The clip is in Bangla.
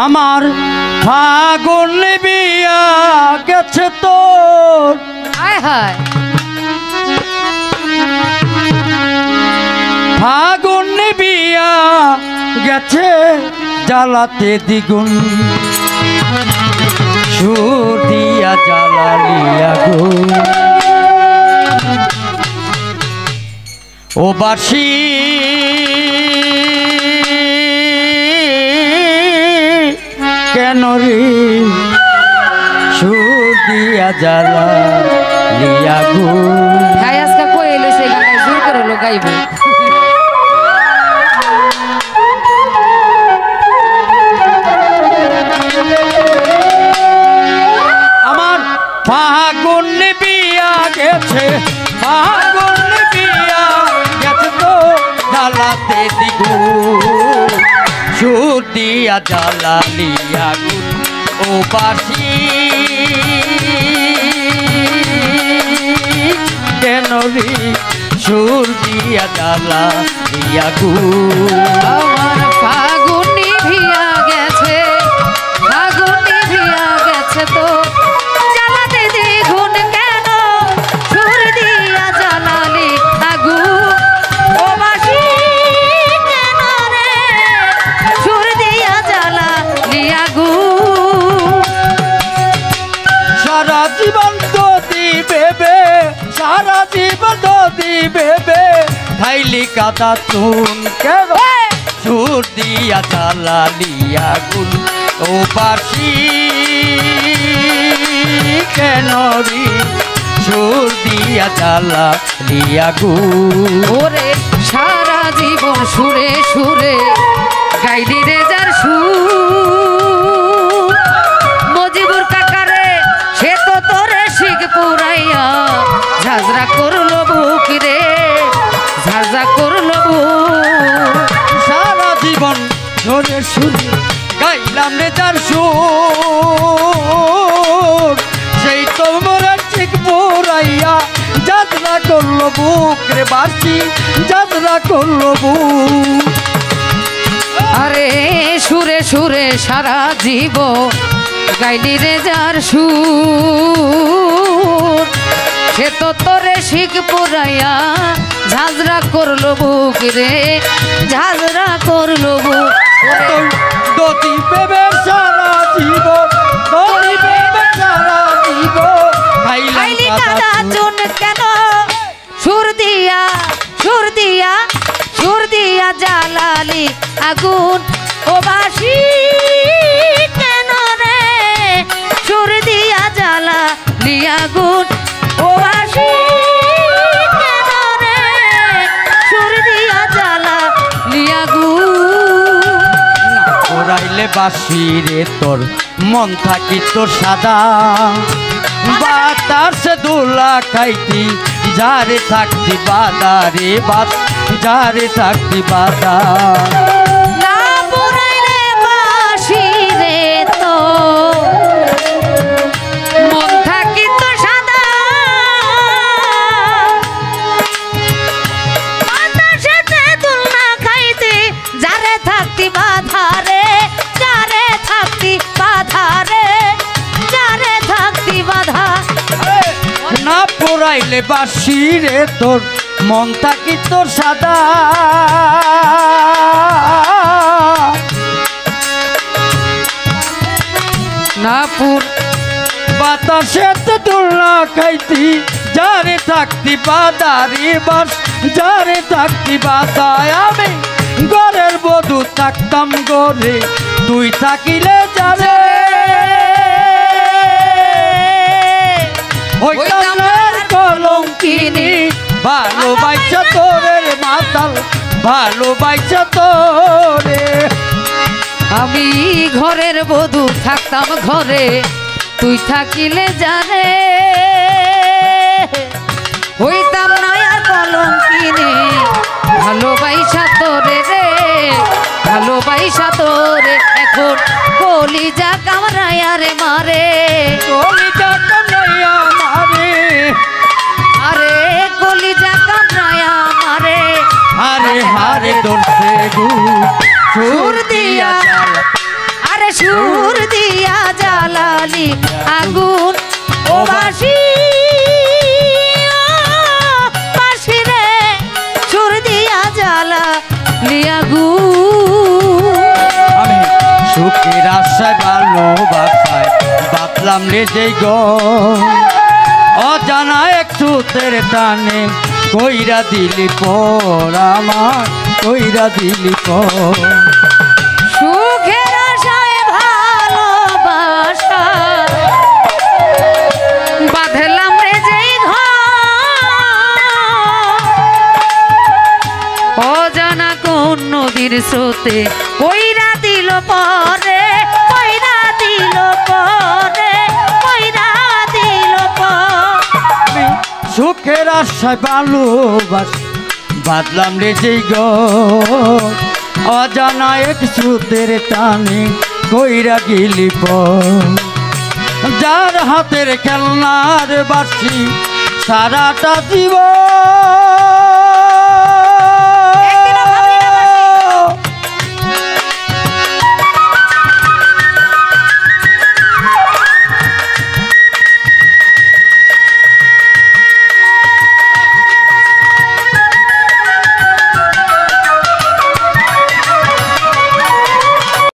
আমার ফাগুন বিয়া গেছে তোর হায় হায় ফাগুন বিয়া গেছে জ্বালাতে দ্বিগুণ সুর দিয়া জ্বালালি আগুন ও বাসি কেন রে সুর দিয়া জ্বালালি আগুন। হ্যাঁ আজকে কই এলো সেই গানটা জোর করে লো গাইব আমার ফাগুন বিয়া গেছে ফাগুন বিয়া গেছে তো জ্বালাতে দ্বিগুণ সুর দিয়া জ্বালালি আগুন ও বাসি কেন রে সুর দিয়া জ্বালালি আগুন। আমার ফাগুনি ভিয়া গেছে ফাগুনি ভিয়া গেছে তো জ্বালাতে দ্বিগুণ কেন সুর দিয়া জ্বালালি আগুন ও বাসি কেন রে সুর দিয়া জ্বালালি আগুন। সারা জীবন তো দিবে সারা জীবন তো দিবে খাইলি কাদা চুন কেন সুর দিয়া জ্বালালি আগুন ও বাসি কেন রে সুর দিয়া জ্বালালি আগুন। ওরে সারা জীবন সুরে সুরে গাইলি রে যার সুর মজিবুর কাকারে সে তো তোরে শিখ পুরাইয়া ঝাঁঝরা করলো বুক রে ঝাঁঝরা করলো বুক। সারা জীবন ধরে শুনি গাইলাম রে তার সুর সেই তো মোরা ঠিক পুরাইয়া যাত্রা করলো বুক রে বাসি যাত্রা করলো বুক। আরে সুরে সুরে সারা জীব গাইলি রে যার সুর সে তো তোরে শিখ পুরাইয়া ঝাঁঝরা করলো বুক রে ঝাঁঝরা করলো বুক। দতি পেবে সারা জীবন দতি পেবে সারা জীবন খাইলি কাদা চুন কেন সুর দিয়া সুর দিয়া সুর দিয়া জ্বালালি আগুন ও বাসি কেন রে সুর দিয়া জ্বালালি আগুন ও বাসি কেন রে সুর দিয়া জ্বালালি আগুন। ওরাইলে বাসি রে তোর মন থাকি তোর সাদা বাতাসে দোলা খাইতি যারে থাকতি বাদা রে বাত যারে থাকতি বাদা না পুরাইলে বাসি রে তো মন থাকি তো সাদা বাতাসেতে দোলনা খাইতে যারে থাকতি বাধা রে যারে থাকতি বাধা রে যারে থাকতি বাধা। না পোড়াইলে বাসি রে তোর মন থাকি তোর সাদা নাপুর বাতাসেতে দোলনা খাইতি যারে থাকতি বাদা রে বাস যারে থাকতি বাদা। আমি ঘরের বধূ থাকতাম গরে তুই থাকিলে যারে হইতাম না কলঙ্কিনী ভালোবাসা তোরের মাতাল ভালোবাসা তোরে। আমি ঘরের বধূ থাকতাম ঘরে তুই থাকিলে জানে হইতাম না আর কলঙ্কিনী ভালোবাসা তোরে রে ভালোবাসা তোরে এখন কলিজা কামড়ায়া রে মারে কলিজা কামড়ায়া মারে আরে কলিজা কামড়ায়া মারে হারে হারে দর্শে গু সুর দিয়া আরে সুর বাসি আগুন ও বাসি বাসি রে সুর দিয়া জ্বালা লিয়াগুন। আমি সুখের আশায় ভালোবাসায় বাতলাম রে যেই গো অজানা এক সুতের টানে কইরা দিলি পর আমার কইরা দিলি পর। সুখের আশায় ভালোবাসা বাঁধলাম রে যেই ঘর অজানা কোন নদীর স্রোতে কইরা দিল পরে কইরা দিল পরে কইরা দিল পর। আমি সুখের আশায় ভালোবাসা বাতলাম রে যেই গো অজানা এক সুতের টানে কইরা গিলি পর। যার হাতের খেলনার বাসি সারাটা জীবন